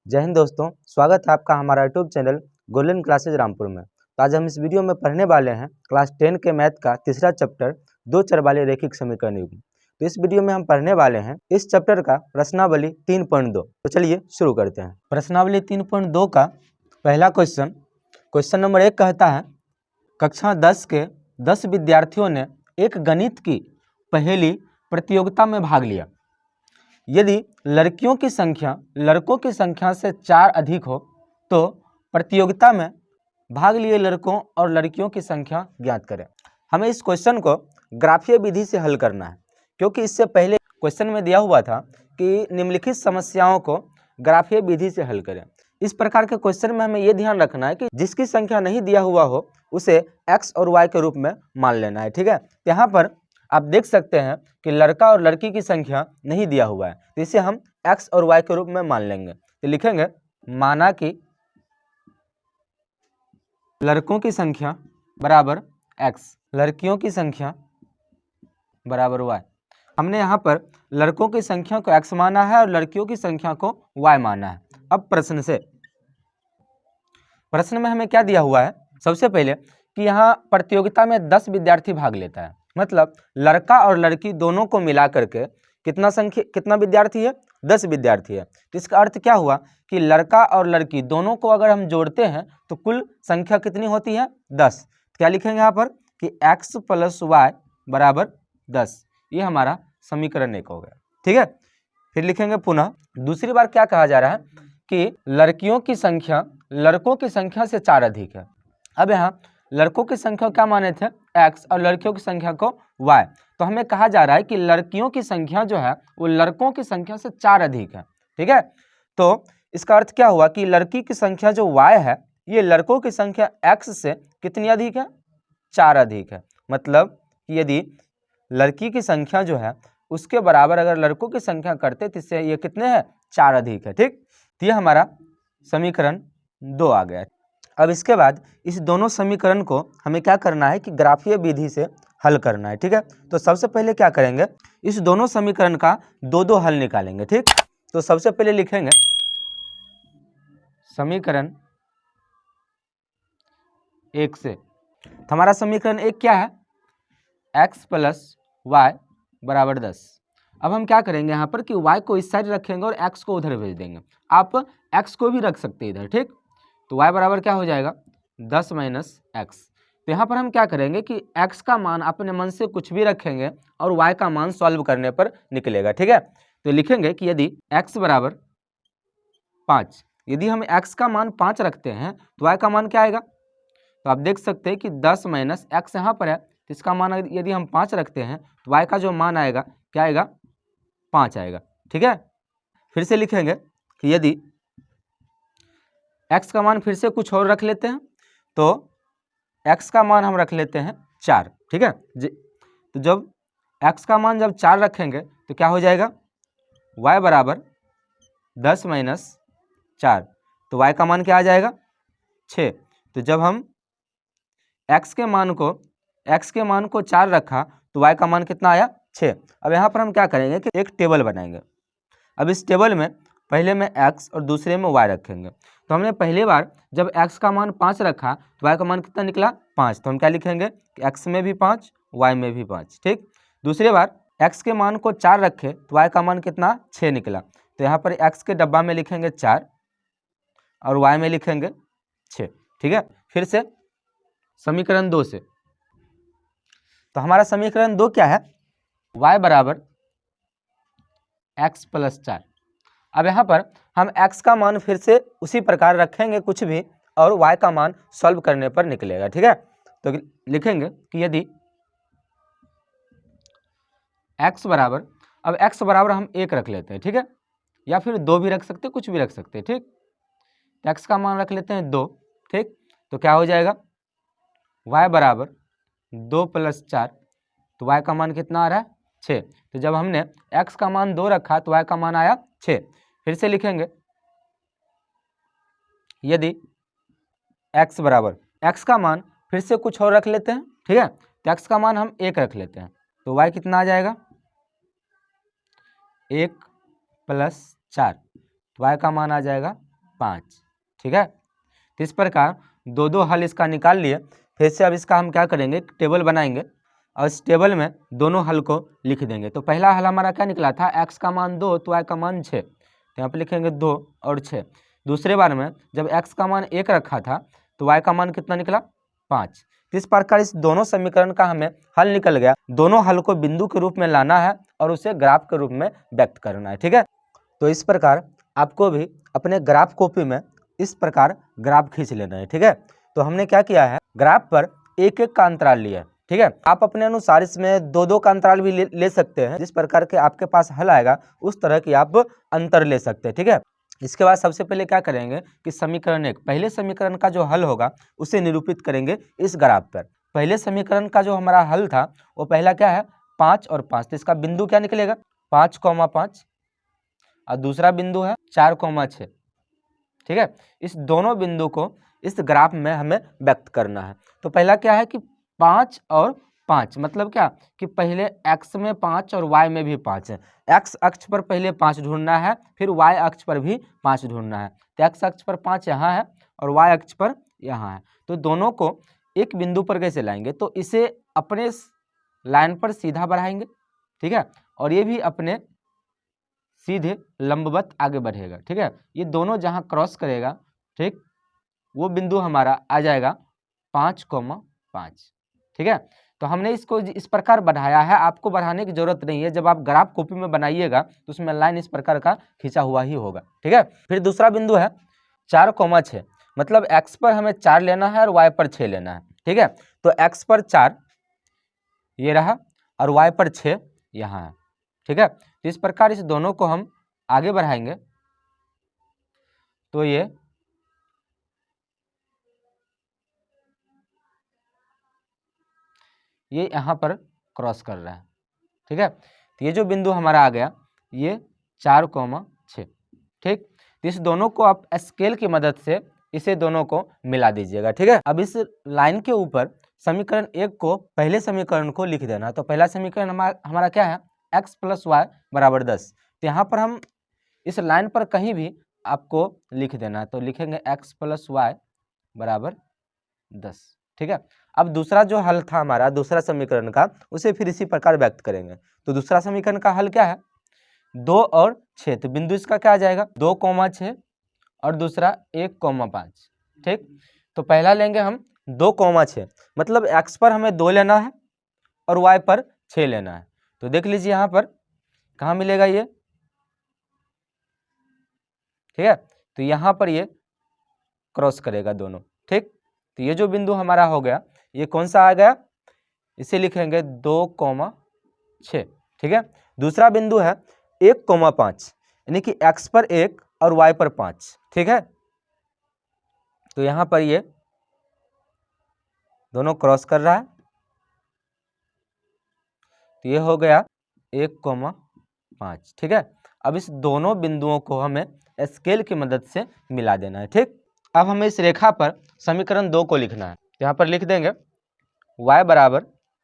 जय हिंद दोस्तों, स्वागत है आपका हमारा YouTube channel golden classes Rampur में। तो आज हम इस वीडियो में पढ़ने वाले हैं क्लास 10 के मैथ का तीसरा चैप्टर दो चर वाले रैखिक समीकरण युग्म। तो इस वीडियो में हम पढ़ने वाले हैं इस चैप्टर का प्रश्नावली 3.2। तो चलिए शुरू करते हैं। प्रश्नावली 3.2 का पहला क्वेश्चन नंबर 1 कहता है, कक्षा 10 के 10 विद्यार्थियों ने एक गणित की पहेली प्रतियोगिता में भाग लिया। यदि लड़कियों की संख्या लड़कों की संख्या से 4 अधिक हो तो प्रतियोगिता में भाग लिए लड़कों और लड़कियों की संख्या ज्ञात करें। हमें इस क्वेश्चन को ग्राफीय विधि से हल करना है, क्योंकि इससे पहले क्वेश्चन में दिया हुआ था कि निम्नलिखित समस्याओं को ग्राफीय विधि से हल करें। इस प्रकार के क्वेश्चन में हमें यह ध्यान रखना है कि जिसकी संख्या नहीं दिया हुआ हो उसे x और y के रूप में मान लेना है। ठीक है, यहाँ पर आप देख सकते हैं कि लड़का और लड़की की संख्या नहीं दिया हुआ है, तो इसे हम x और y के रूप में मान लेंगे। तो लिखेंगे माना कि लड़कों की संख्या बराबर x, लड़कियों की संख्या बराबर y। हमने यहाँ पर लड़कों की संख्या को x माना है और लड़कियों की संख्या को y माना है। अब प्रश्न में हमें क्या दिया हुआ है, सबसे पहले कि यहाँ प्रतियोगिता में 10 विद्यार्थी भाग लेता है, मतलब लड़का और लड़की दोनों को मिला करके कितना विद्यार्थी है, 10 विद्यार्थी है। तो इसका अर्थ क्या हुआ कि लड़का और लड़की दोनों को अगर हम जोड़ते हैं तो कुल संख्या कितनी होती है, 10। तो क्या लिखेंगे यहाँ पर कि x + y बराबर 10। ये हमारा समीकरण 1 हो गया। ठीक है, फिर लिखेंगे पुनः दूसरी बार क्या कहा जा रहा है कि लड़कियों की संख्या लड़कों की संख्या से 4 अधिक है। अब यहाँ लड़कों की संख्या क्या माने थे, x, और लड़कियों की संख्या को y। तो हमें कहा जा रहा है कि लड़कियों की संख्या जो है वो लड़कों की संख्या से 4 अधिक है। ठीक है, तो इसका अर्थ क्या हुआ कि लड़की की संख्या जो y है ये लड़कों की संख्या x से कितनी अधिक है, 4 अधिक है। मतलब यदि लड़की की संख्या जो है उसके बराबर अगर लड़कों की संख्या करते तो इससे ये कितने हैं, 4 अधिक है। ठीक, तो ये हमारा समीकरण 2 आ गया। अब इसके बाद इस दोनों समीकरण को हमें क्या करना है कि ग्राफीय विधि से हल करना है। ठीक है, तो सबसे पहले क्या करेंगे, इस दोनों समीकरण का दो हल निकालेंगे। ठीक, तो सबसे पहले लिखेंगे समीकरण 1 से। तो हमारा समीकरण 1 क्या है, x + y बराबर 10। अब हम क्या करेंगे यहाँ पर कि y को इस साइड रखेंगे और x को उधर भेज देंगे। आप x को भी रख सकते हैं इधर। ठीक, तो y बराबर क्या हो जाएगा, 10 - x। तो यहाँ पर हम क्या करेंगे कि x का मान अपने मन से कुछ भी रखेंगे और y का मान सॉल्व करने पर निकलेगा। ठीक है, तो लिखेंगे कि यदि x बराबर 5, यदि हम x का मान 5 रखते हैं तो y का मान क्या आएगा, तो आप देख सकते हैं कि 10 - x यहाँ पर है, तो इसका मान यदि हम 5 रखते हैं तो y का जो मान आएगा क्या आएगा, 5 आएगा। ठीक है, फिर से लिखेंगे कि यदि x का मान फिर से कुछ और रख लेते हैं तो x का मान हम रख लेते हैं 4। ठीक है, तो जब x का मान जब 4 रखेंगे तो क्या हो जाएगा, y बराबर 10 - 4, तो y का मान क्या आ जाएगा, 6। तो जब हम x के मान को 4 रखा तो y का मान कितना आया, 6। अब यहाँ पर हम क्या करेंगे कि एक टेबल बनाएंगे। अब इस टेबल में पहले में x और दूसरे में y रखेंगे। तो हमने पहली बार जब x का मान 5 रखा तो y का मान कितना निकला, 5। तो हम क्या लिखेंगे कि x में भी 5, y में भी 5। ठीक, दूसरी बार x के मान को 4 रखे तो y का मान कितना, 6 निकला। तो यहाँ पर x के डब्बा में लिखेंगे 4 और y में लिखेंगे 6। ठीक है, फिर से समीकरण 2 से। तो हमारा समीकरण 2 क्या है, y बराबर x + 4। अब यहाँ पर हम x का मान फिर से उसी प्रकार रखेंगे कुछ भी और y का मान सॉल्व करने पर निकलेगा। ठीक है, तो लिखेंगे कि यदि x बराबर, अब x बराबर हम 1 रख लेते हैं। ठीक है, या फिर 2 भी रख सकते हैं, कुछ भी रख सकते हैं। ठीक, तो x का मान रख लेते हैं 2। ठीक, तो क्या हो जाएगा, y बराबर 2 + 4, तो y का मान कितना आ रहा है, 6। तो जब हमने x का मान 2 रखा तो y का मान आया 6। फिर से लिखेंगे यदि x बराबर, x का मान फिर से कुछ और रख लेते हैं। ठीक है, तो x का मान हम 1 रख लेते हैं, तो y कितना आ जाएगा, 1 + 4, तो y का मान आ जाएगा 5। ठीक है, तो इस प्रकार दो दो हल इसका निकाल लिए। फिर से अब इसका हम क्या करेंगे, टेबल बनाएंगे और इस टेबल में दोनों हल को लिख देंगे। तो पहला हल हमारा क्या निकला था, x का मान 2 तो y का मान 6, तो यहाँ पे लिखेंगे 2 और 6। दूसरे बार में जब x का मान 1 रखा था तो y का मान कितना निकला, 5। तो इस प्रकार इस दोनों समीकरण का हमें हल निकल गया। दोनों हल को बिंदु के रूप में लाना है और उसे ग्राफ के रूप में व्यक्त करना है। ठीक है, तो इस प्रकार आपको भी अपने ग्राफ कॉपी में इस प्रकार ग्राफ खींच लेना है। ठीक है, तो हमने क्या किया है, ग्राफ पर एक एक का अंतराल लिया है। ठीक है, आप अपने अनुसार इसमें दो दो का अंतराल भी ले सकते हैं। जिस प्रकार के आपके पास हल आएगा उस तरह की आप अंतर ले सकते हैं। ठीक है, इसके बाद सबसे पहले क्या करेंगे कि समीकरण 1, पहले समीकरण का जो हल होगा उसे निरूपित करेंगे इस ग्राफ पर। पहले समीकरण का जो हमारा हल था वो पहला क्या है, 5 और 5, तो इसका बिंदु क्या निकलेगा, 5,5 और दूसरा बिंदु है 4,6। ठीक है, इस दोनों बिंदु को इस ग्राफ में हमें व्यक्त करना है। तो पहला क्या है कि 5 और 5, मतलब क्या कि पहले x में 5 और y में भी 5 है। x अक्ष पर पहले 5 ढूंढना है, फिर y अक्ष पर भी 5 ढूंढना है। तो x अक्ष पर 5 यहाँ है और y अक्ष पर यहाँ है, तो दोनों को एक बिंदु पर कैसे लाएंगे, तो इसे अपने लाइन पर सीधा बढ़ाएंगे। ठीक है, और ये भी अपने सीधे लंबवत आगे बढ़ेगा। ठीक है, ये दोनों जहां क्रॉस करेगा, ठीक, वो बिंदु हमारा आ जाएगा 5,5। ठीक है, तो हमने इसको इस प्रकार बढ़ाया है, आपको बढ़ाने की जरूरत नहीं है। जब आप ग्राफ कॉपी में बनाइएगा तो उसमें लाइन इस प्रकार का खींचा हुआ ही होगा। ठीक है, फिर दूसरा बिंदु है 4,6, मतलब x पर हमें 4 लेना है और y पर 6 लेना है। ठीक है, तो x पर 4 ये रहा और y पर 6 यहाँ है। ठीक है, तो इस प्रकार इस दोनों को हम आगे बढ़ाएंगे तो ये यहाँ पर क्रॉस कर रहा है। ठीक है, तो ये जो बिंदु हमारा आ गया ये 4,6। ठीक, तो इस दोनों को आप स्केल की मदद से इसे दोनों को मिला दीजिएगा। ठीक है, अब इस लाइन के ऊपर समीकरण 1 को पहले समीकरण को लिख देना। तो पहला समीकरण हमारा क्या है, x + y = 10। तो यहाँ पर हम इस लाइन पर कहीं भी आपको लिख देना है, तो लिखेंगे x + y = 10। ठीक है, अब दूसरा जो हल था हमारा दूसरा समीकरण का, उसे फिर इसी प्रकार व्यक्त करेंगे। तो दूसरा समीकरण का हल क्या है, 2 और 6, तो बिंदु इसका क्या आ जाएगा, 2,6 और दूसरा 1,5। ठीक, तो पहला लेंगे हम 2,6, मतलब x पर हमें 2 लेना है और y पर 6 लेना है। तो देख लीजिए यहाँ पर कहाँ मिलेगा ये, ठीक है, तो यहाँ पर ये क्रॉस करेगा दोनों। ठीक, तो ये जो बिंदु हमारा हो गया ये कौन सा आ गया, इसे लिखेंगे 2,6। ठीक है, दूसरा बिंदु है 1,5, यानी कि x पर 1 और y पर 5। ठीक है, तो यहाँ पर ये दोनों क्रॉस कर रहा है, तो ये हो गया 1,5। ठीक है, अब इस दोनों बिंदुओं को हमें स्केल की मदद से मिला देना है। ठीक, अब हमें इस रेखा पर समीकरण 2 को लिखना है। यहाँ पर लिख देंगे y =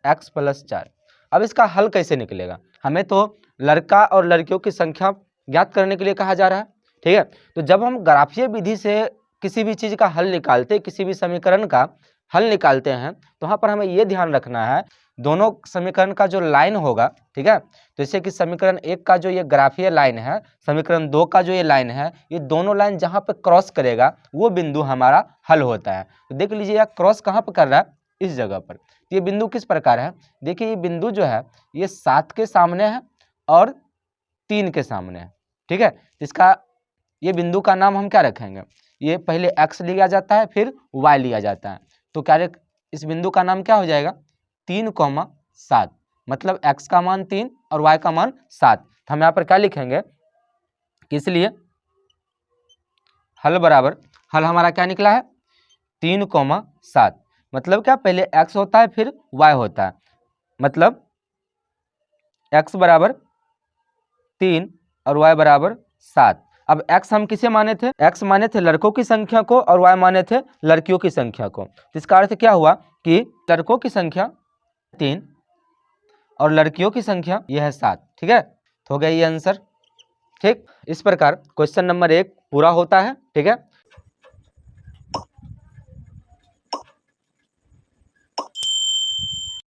x + 4। अब इसका हल कैसे निकलेगा, हमें तो लड़का और लड़कियों की संख्या ज्ञात करने के लिए कहा जा रहा है। ठीक है, तो जब हम ग्राफीय विधि से किसी भी चीज़ का हल निकालते, किसी भी समीकरण का हल निकालते हैं, तो वहाँ पर हमें ये ध्यान रखना है दोनों समीकरण का जो लाइन होगा, ठीक है, तो जैसे कि समीकरण 1 का जो ये ग्राफीय लाइन है, समीकरण 2 का जो ये लाइन है, ये दोनों लाइन जहाँ पे क्रॉस करेगा वो बिंदु हमारा हल होता है। तो देख लीजिए यह क्रॉस कहाँ पर कर रहा है, इस जगह पर। तो ये बिंदु किस प्रकार है, देखिए ये बिंदु जो है ये 7 के सामने है और 3 के सामने है। ठीक है, इसका ये बिंदु का नाम हम क्या रखेंगे, ये पहले x लिया जाता है फिर y लिया जाता है, तो क्या इस बिंदु का नाम क्या हो जाएगा, 3,7, मतलब x का मान 3 और y का मान 7। तो हम यहाँ पर क्या लिखेंगे कि इसलिए हल बराबर, हल हमारा क्या निकला है 3,7, मतलब क्या पहले x होता है फिर y होता है, मतलब x = 3 और y = 7। अब x हम किसे माने थे, x माने थे लड़कों की संख्या को और y माने थे लड़कियों की संख्या को। तो इसका अर्थ क्या हुआ कि लड़कों की संख्या 3 और लड़कियों की संख्या यह है 7। ठीक है, तो हो गया ये आंसर। ठीक, इस प्रकार क्वेश्चन नंबर 1 पूरा होता है, ठीक है।